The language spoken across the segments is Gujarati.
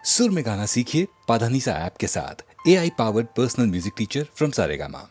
सुर में गाना सीखिए पाधानीसा ऐप के साथ। AI powered personal music teacher from Saregama.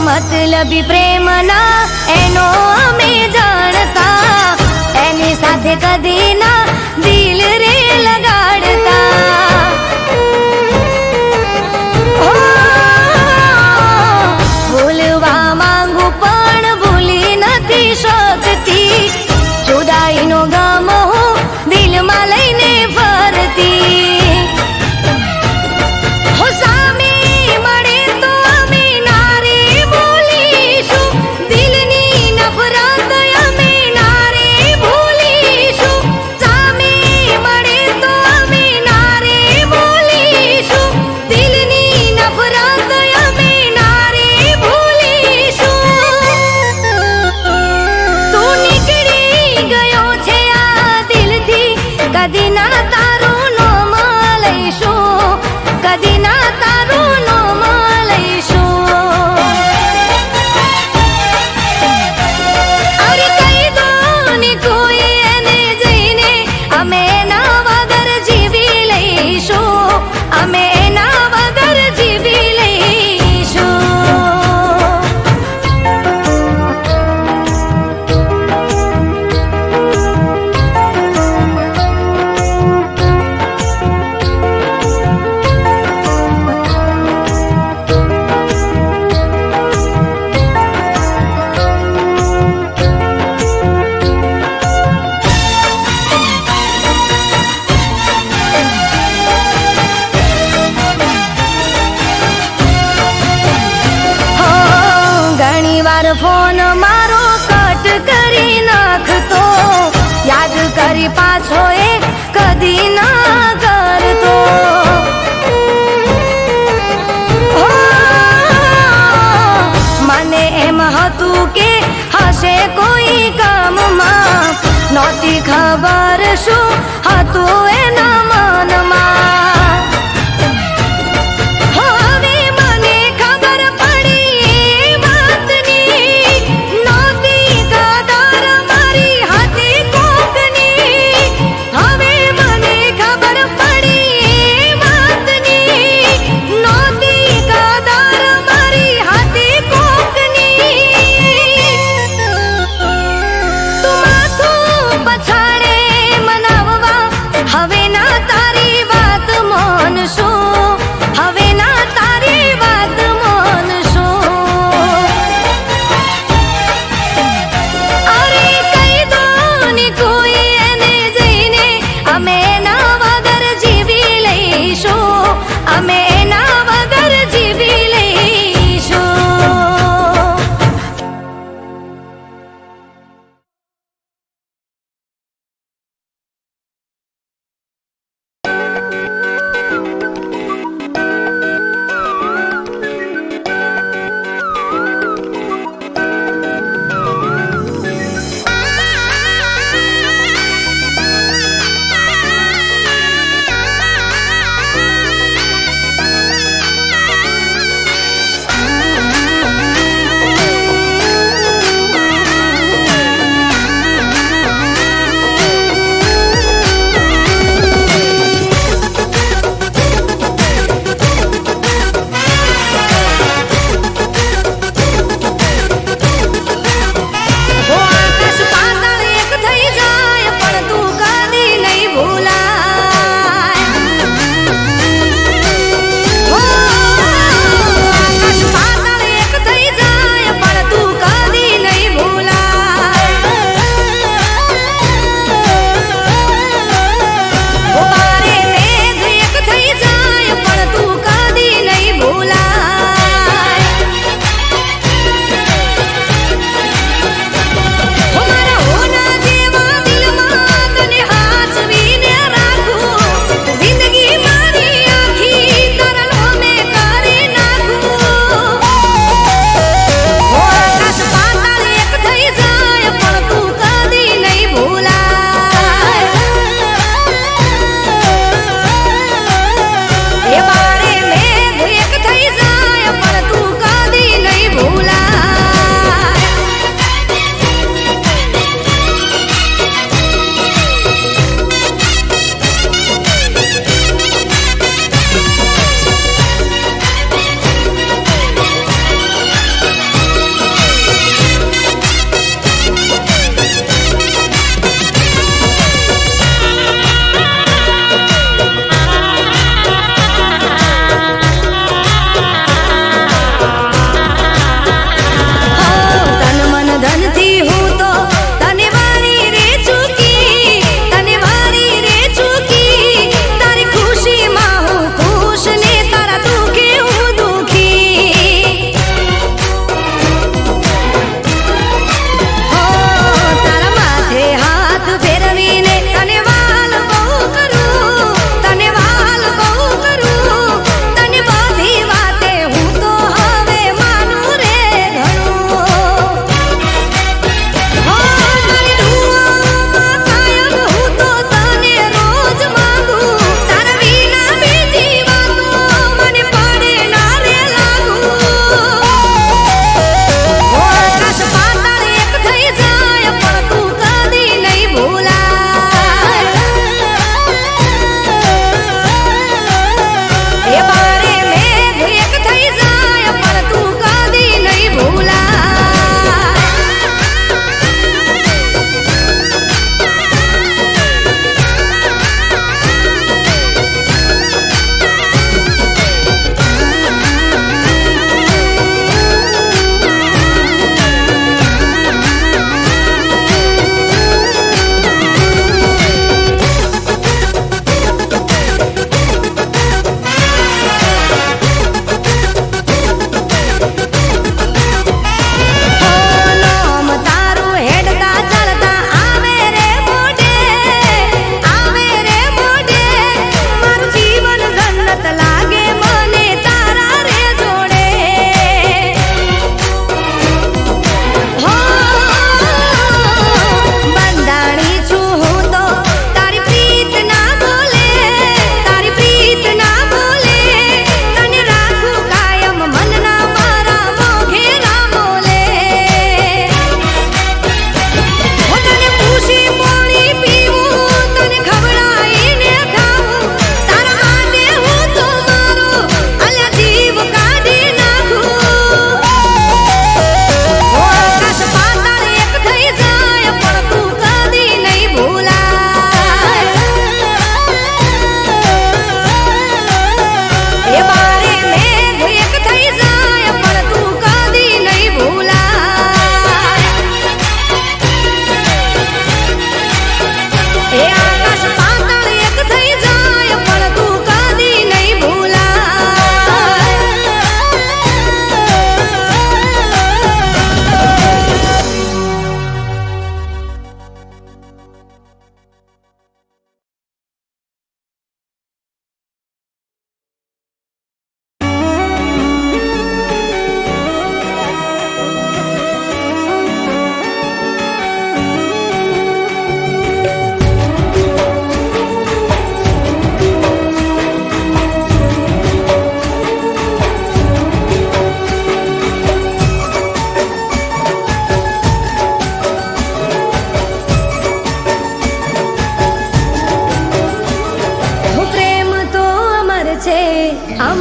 मतलबी प्रेम ना एनो अमे जाणता एनी साथे कदी ना दिल रे लगाड़ता भूलवा मांगू पण भूली नथी शकती जुदाई नो गम हूँ दिल में लईने फरती कदी ना तारू नो मलैशो कदी ना तारू नो मलैशो अरे कई दोनी कोई एने जईने अमे ना वगर जीवी लईशो अमे ना वगर जीवी लईशो फोन मारो कट करी नाखतो याद करी पाछो ए कदी ना करतो मने एम हतु के हसे कोई काम मा नोती खबर शू हतु एना मन मा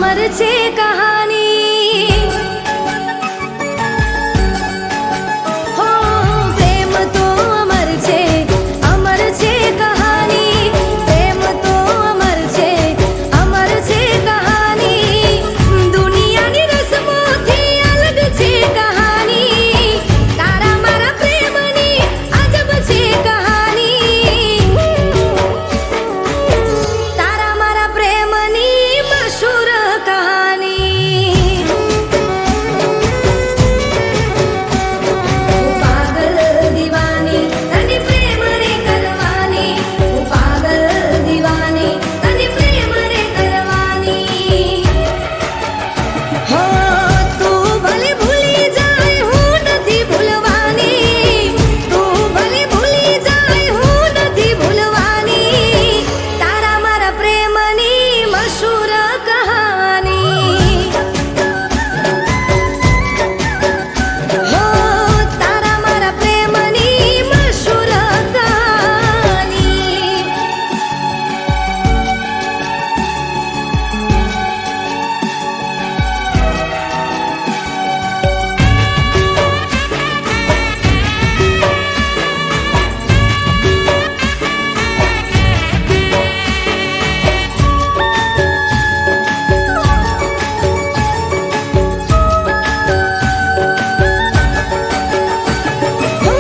અમર છે કહાની હો પ્રેમ તો અમર છે કહાની પ્રેમ તો અમર છે કહાની દુનિયાની રસમોથી અલગ છે કહાની તારા મારા પ્રેમની અજબ છે કહાની તારા મારા પ્રેમની મશહૂર કહાની હું પાગલ દીવાની તને પ્રેમ રે કરવાની હું પાગલ દીવાની તને પ્રેમ રે કરવાની હો તું ભલે ભૂલી જાય હું નથી ભૂલવાની તું ભલે ભૂલી જાય હું નથી ભૂલવાની તારા મારા પ્રેમની મશહૂર કહાની હો તારા મારા પ્રેમની મશહૂર કહાની હો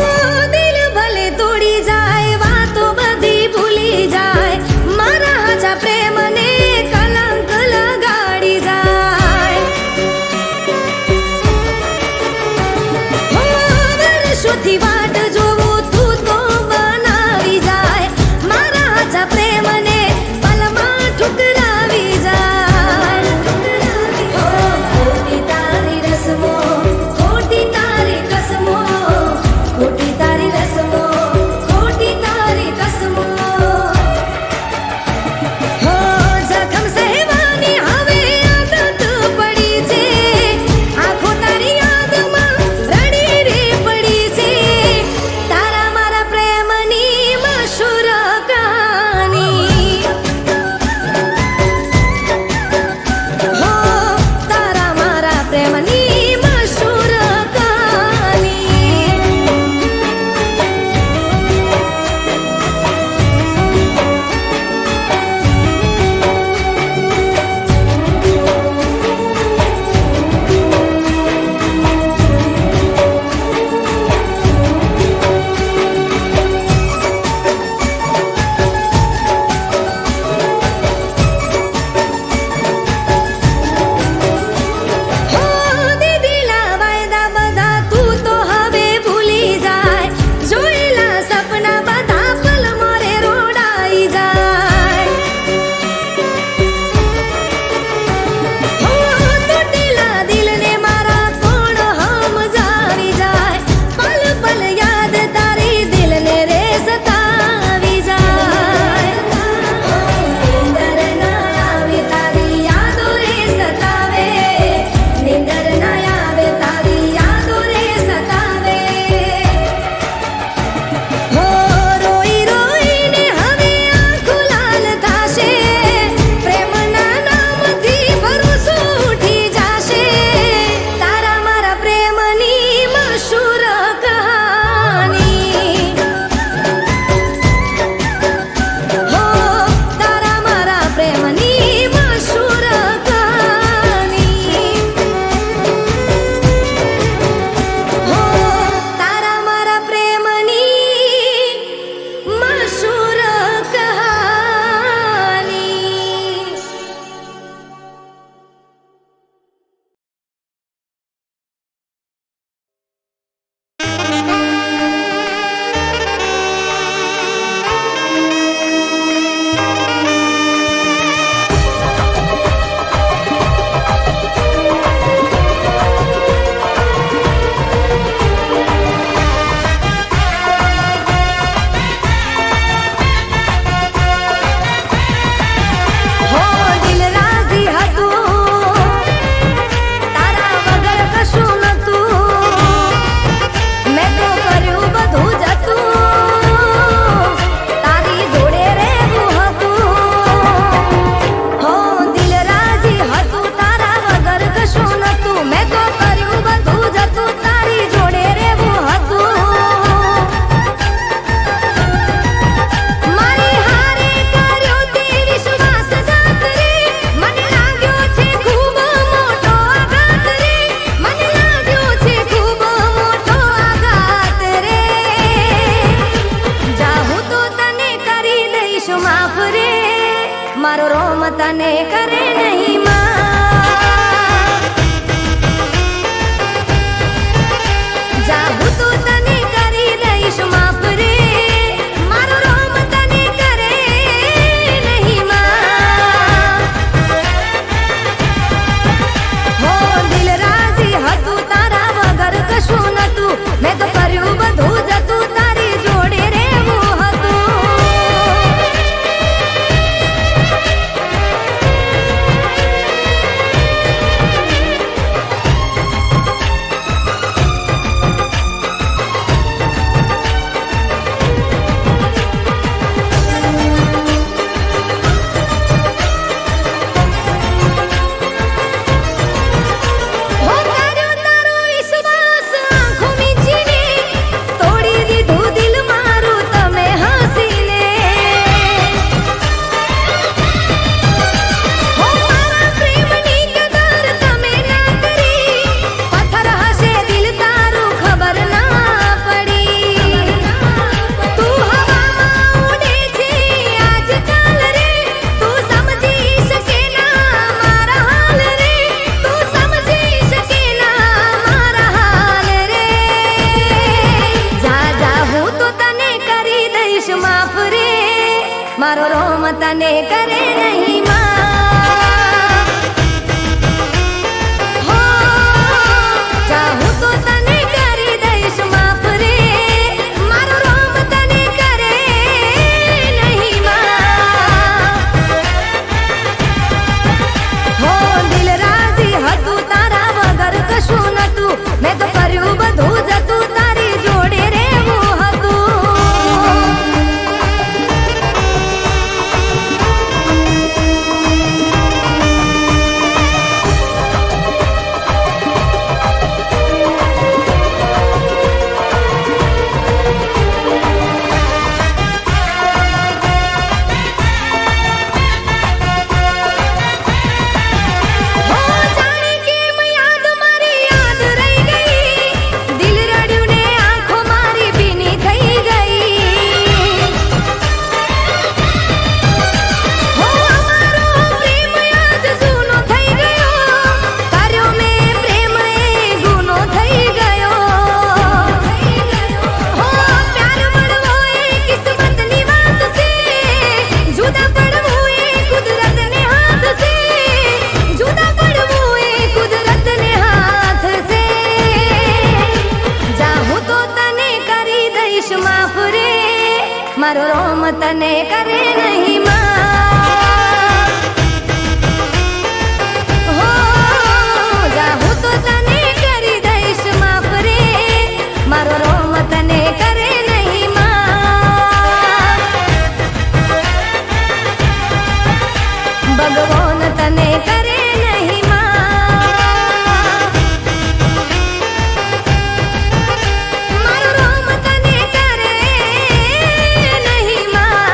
દિલ ભલે તોડી જાય વાતો બધી ભૂલી જાય મારા હાચા પ્રેમને કલંક લગાડી જાય હો વર્ષોથી વાટ જોવું તું તો બનાવી જાય મારા હાચા પ્રેમને પલમાં ઠુકરાવી જાય હો ખોટી તારી રસમો ખોટી તારી કસમો ખોટી તારી રસમો ખોટી તારી કસમો હો જખમ સહેવાની હવે આદત પડી છે આંખો તારી યાદમાં રડી રે પડી છે તને કરે નહીં માં જા હું તો તને કરી દઈશ માફ રે મારો રોમ તને કરે નહીં માં હો દિલ રાજી હતું તારા વગર કશું નતું મેં તો કર્યું બધું જતું તારી જોડે રહેવું હતું હો કર્યો તારો વિશ્વાસ આંખો મીચીને તોડી દીધું દિલ મારું તમે હસીને હો મારા પ્રેમની કદર તમે ના કરી પથ્થર હશે દિલ તારું ખબર ના પડી તું હવામાં ઉડે છે આજકાલ રે તું સમજી શકે ના મારા હાલ રે તું સમજી શકે ના મારા હાલ રે જા જા હું તો તને કરી દઈશ માફ રે મારો રોમ તને કરે નહીં માં હો જા હું તો તને કરી દઈશ માફ રે મારો રોમ તને કરે નહીં માં હો દિલ રાજી હતું તારા વગર કશું નતું મેં તો કર્યું બધું જતું તારી જોડે રહેવું હતું હો જાણે કેમ યાદ મારી યાદ રહી ગઈ દિલ રડ્યું ને આંખો મારી ભીની થઈ ગઈ હો અમારો પ્રેમ આજ જૂનો થઈ ગયો કર્યો મેં પ્રેમ એ ગુનો થઈ ગયો હો પ્યાર મળવો એ કિસ્મતની વાત છે જુદા પડવું એ કુદરતને હાથ છે જુદા પડવું એ કુદરતને હાથ છે જા હું તો તને કરી દઈશ માફ રે મારો રોમ તને કરે નહીં માં હો જા હું તો તને કરી દઈશ માફ રે મારો રોમ તને કરે નહીં માં ભગવાન તને કરે નહીં માં મારો રોમ તને કરે નહીં માં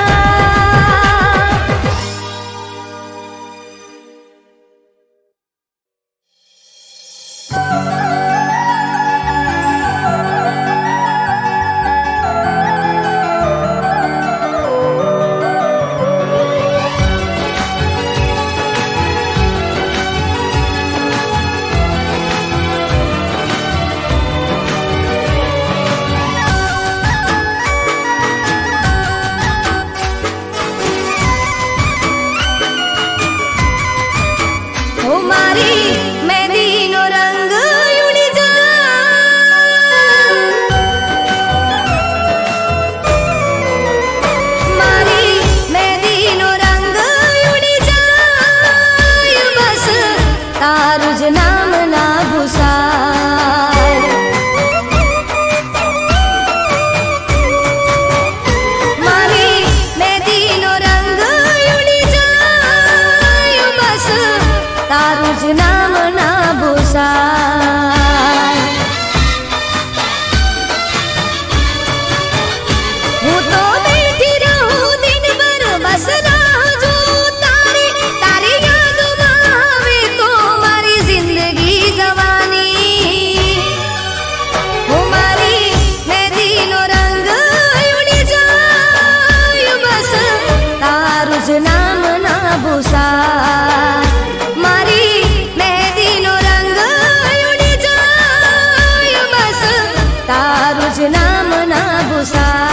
ના ભૂસાય.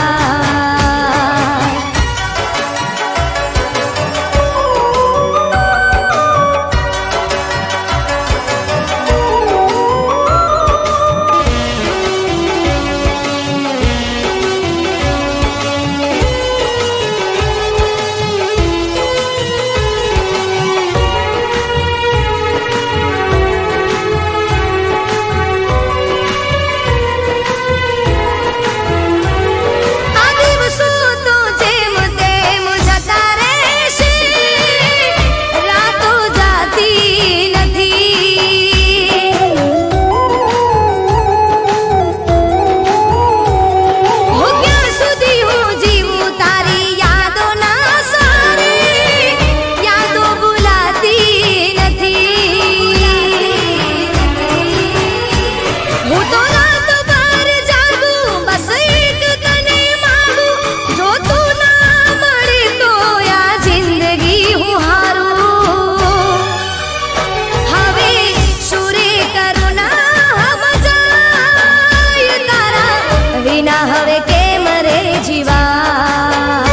હવે કેમ રે જીવા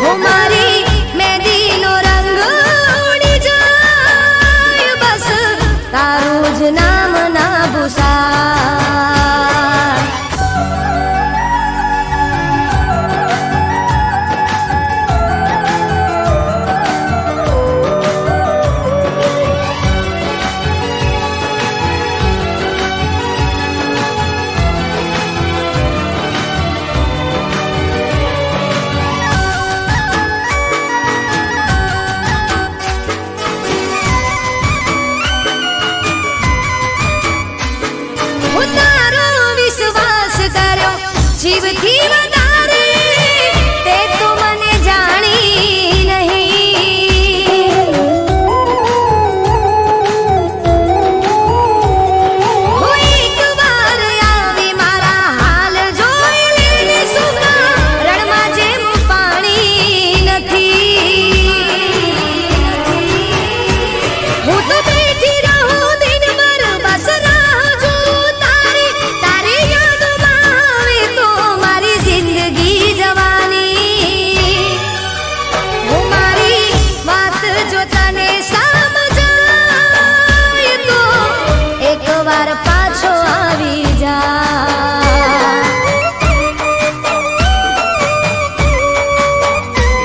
હું મારી મહેંદીનો રંગ ઉડી જાય બસ તારું જ નામ ના ભૂસાય. જીવથી વધારે તે તો મને જાણી નહીં. હું એક વાર આવી મારા હાલ જોઈ લેને સુકા રણમાં જેમ પાણી નથી. હું તો બેઠી રહું દિનભર બસ રાહ જોઉં તારી તારી યાદમાં આવે તો મારી જિંદગી જવાની. હું મારી વાત જો તને સમજાય તો એક વાર પાછો આવી જા.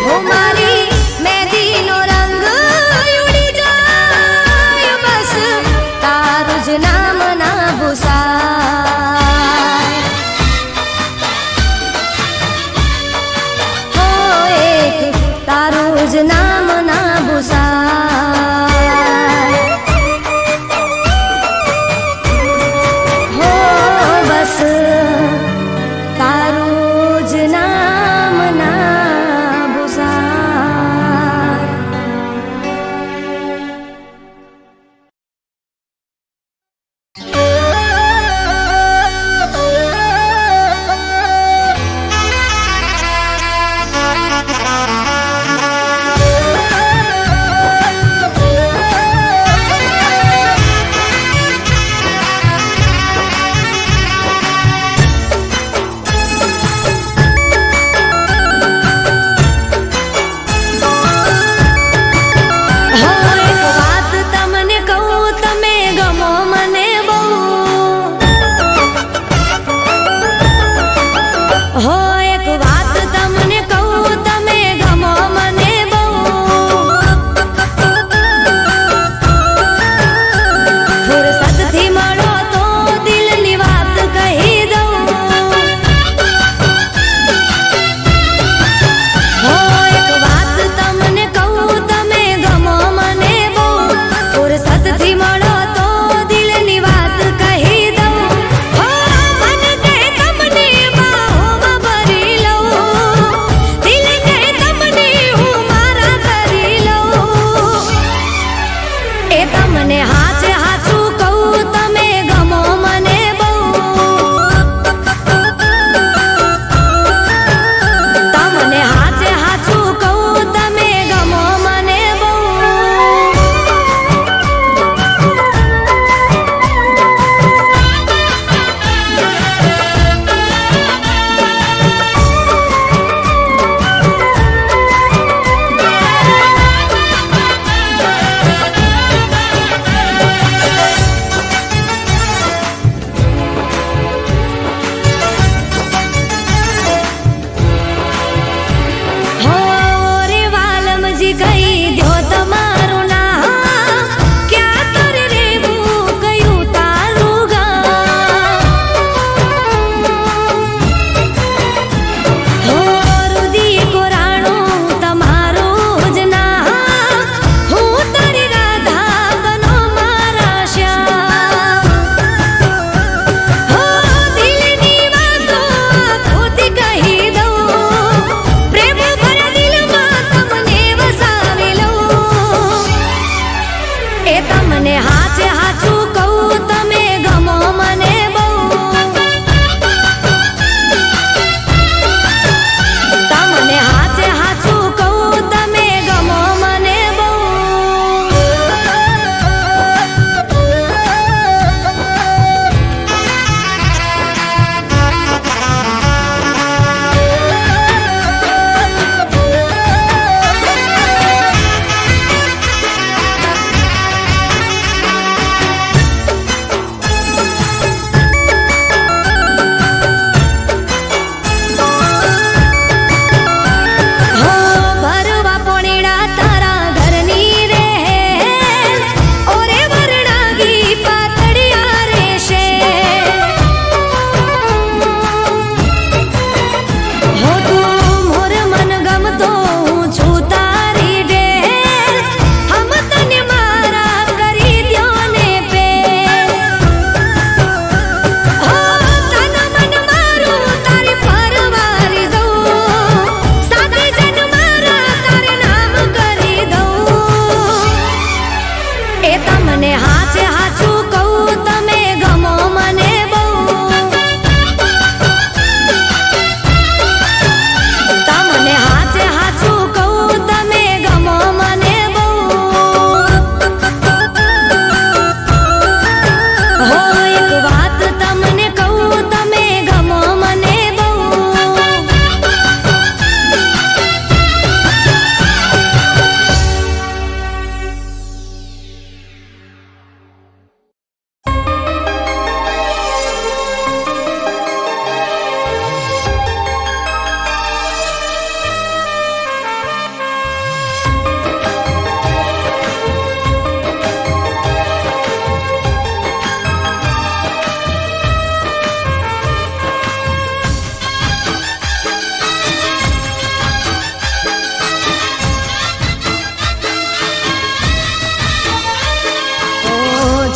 હું મારી મહેંદીનો રંગ ઉડી જાય બસ તારું જ નામ ના ભૂસાય. હો એક તારું જ નામ ના ભૂસાય. હો બસ તારું જ નામ ના ભૂસાય.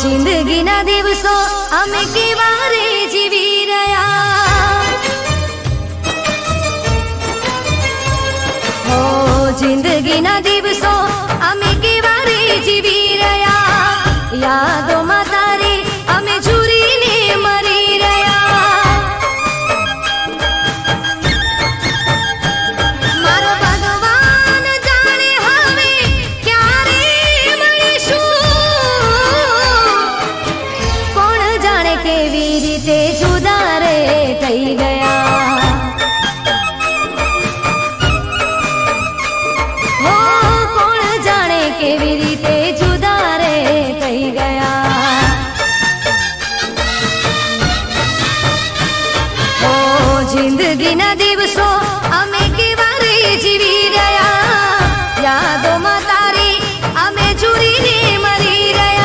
જિંદગીના દિવસો અમે કેવા રે જીવી રહ્યા, હો જિંદગીના દિવસો અમે કેવા રે જીવી રહ્યા, યાદોમાં તારી અમે ઝૂરીને મરી રહ્યા. મારો ભગવાન જાણે હવે ક્યારે મળીશું, કોણ જાણે કેવી રીતે જુદા રે થઈ ગયા, હો કોણ જાણે કેવી રીતે જુદા રે થઈ ગયા. ઓ જિંદગીના દિવસો અમે કેવા રે જીવી રહ્યા, યાદોમાં તારી અમે ઝૂરીને મરી રહ્યા.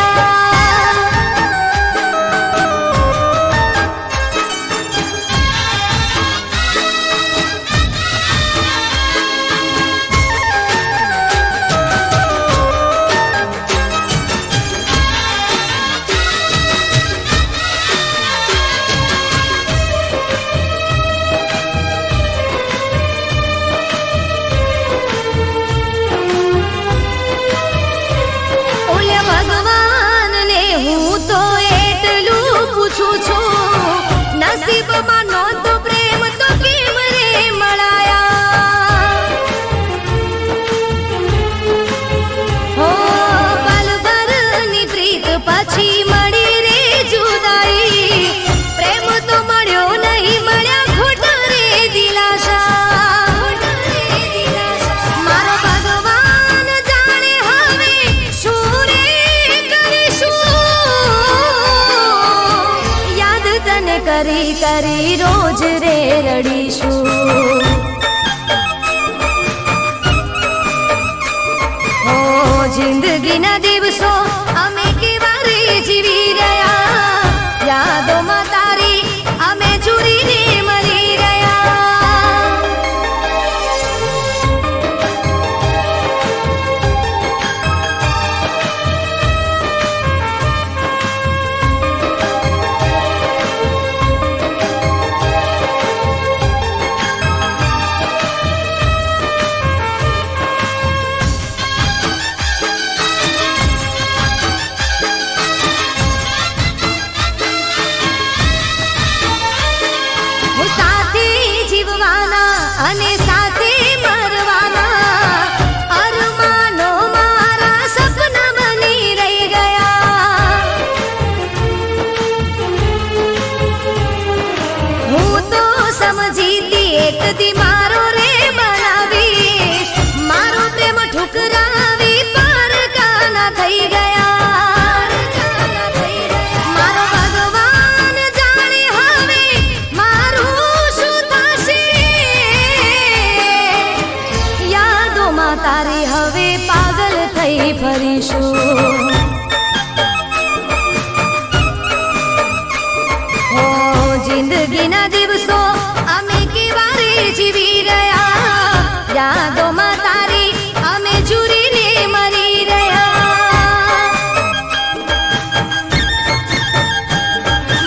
ઓલ્યા ભગવાનને હું તો એટલું પૂછું છું, નસીબમાં નહોતો પ્રેમ તો કેમ રે મળાયા, હો પલભરની પ્રીત પછી મળી રે જુદાઈ, પ્રેમ તો મળ્યો નહીં મળ્યા ખોટા રે દિલાસા. મારો ભગવાન જાણે હવે શું રે કરીશું, યાદ તને કરી કરી રોજ રે રડીશું. ઓ જિંદગીના દિવસો અમે કેવા રે જીવી રહ્યા, યાદોમાં તારી અમે ઝૂરીને મરી રહ્યા. હું સાથે જીવવાના અને સાથે મરવાના, અરમાનો મારા સપના બની રહી ગયા. હું તો સમજીતી એક દી મારો રે બનાવીશ, મારો પ્રેમ ઠુકરાવી પારકાના થઈ ગયા. મારો ભગવાન જાણે હવે મારું શું થશે, યાદોમાં તારી હવે પાગલ થઈ ફરીશું. હો જિંદગીના દિવસો અમે કેવા રે જીવી રહ્યા, યાદોમાં તારી અમે ઝૂરીને મરી રહ્યા.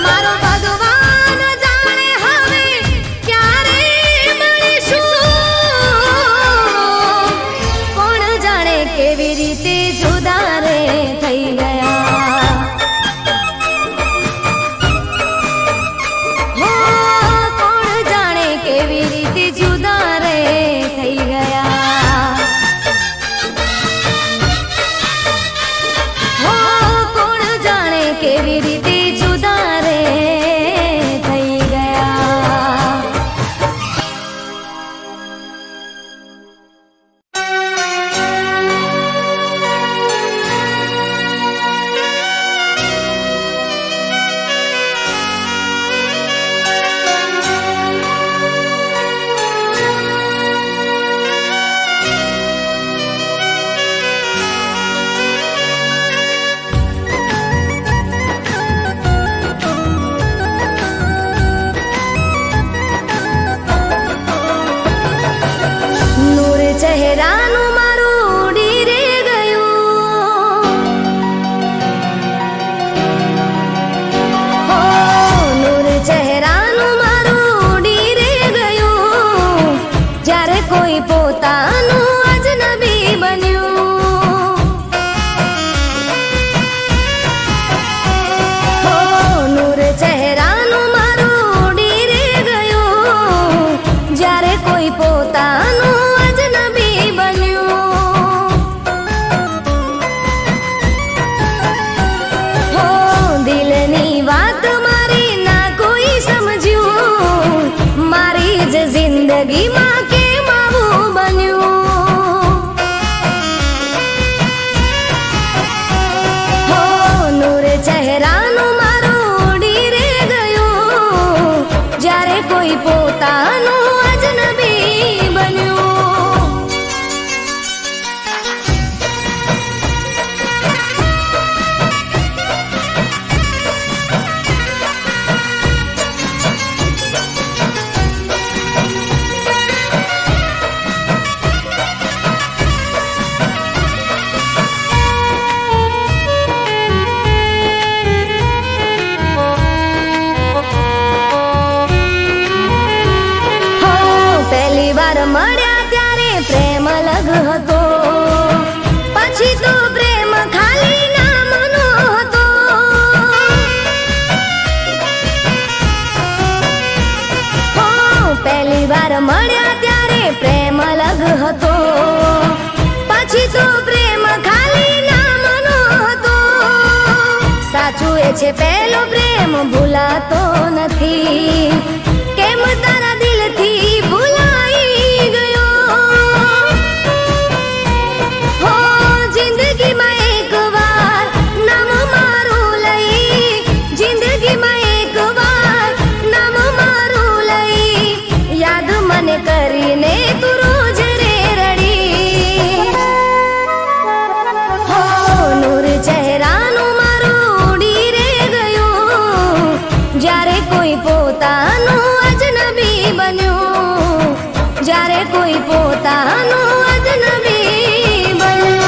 મારો ભગવાન જાણે હવે ક્યારે મળીશું, કોણ જાણે કેવી રીતે જુદા રે થઈ ગયા, હો કોણ મળ્યા ત્યારે પ્રેમ અલગ હતો, પછી તો પ્રેમ ખાલી નામનો હતો. હો, પહેલી વાર મળ્યા ત્યારે પ્રેમ અલગ હતો, પછી તો પ્રેમ ખાલી નામનો હતો. સાચું એ છે પહેલો પ્રેમ ભૂલાતો નથી, કેમ તારા દિલથી ભૂલાઈ ગયો. હો, જિંદગીમાં એક વાર નામ મારું લઈ, જિંદગીમાં એક વાર નામ મારું લઈ, યાદ મને કરીને તું રોજ રે રડી. હો, નૂર ચહેરાનું મારું ઉડી રે ગયું, જ્યારે કોઈ પોતાનું અજનબી બન્યું, જ્યારે કોઈ પોતાનું અજનબી બન્યું.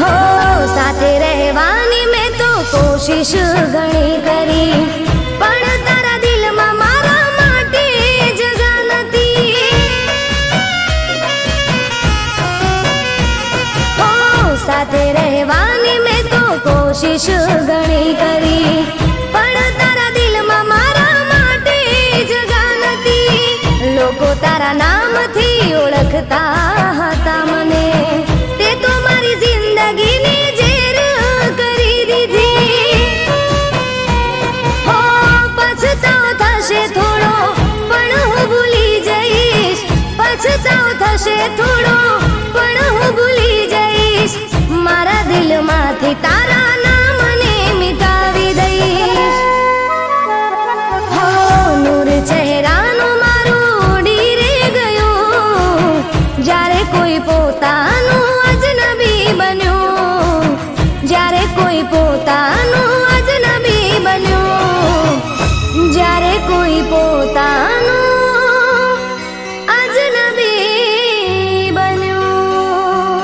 હો, સાથે રહેવાની મેં તો કોશિશ ઘણી કરી, પણ તારા દિલમાં મારા માટે જગા નથી. હો, સાથે રહેવાની મેં તો કોશિશ ઘણી કરી, પણ તારા દિલમાં મારા માટે જગા નથી. લોકો તારા નામથી ઓળખતા હતા મને, તે તો મારી જિંદગીની ઝેર કરી દીધી. હો, પછતાવો થશે થોડો પણ હું ભૂલી જઈશ, પછતાવો થશે થોડો પણ હું ભૂલી જઈશ. મારા દિલમાંથી તારા નામને મિટાવી દઈશ. હો, નૂર ચહેરાનું મારું ઉડી રે ગયું, જ્યારે કોઈ પોતાનું અજનબી બન્યું, જ્યારે કોઈ પોતાનું અજનબી બન્યું, જ્યારે કોઈ પોતાનું અજનબી બન્યું.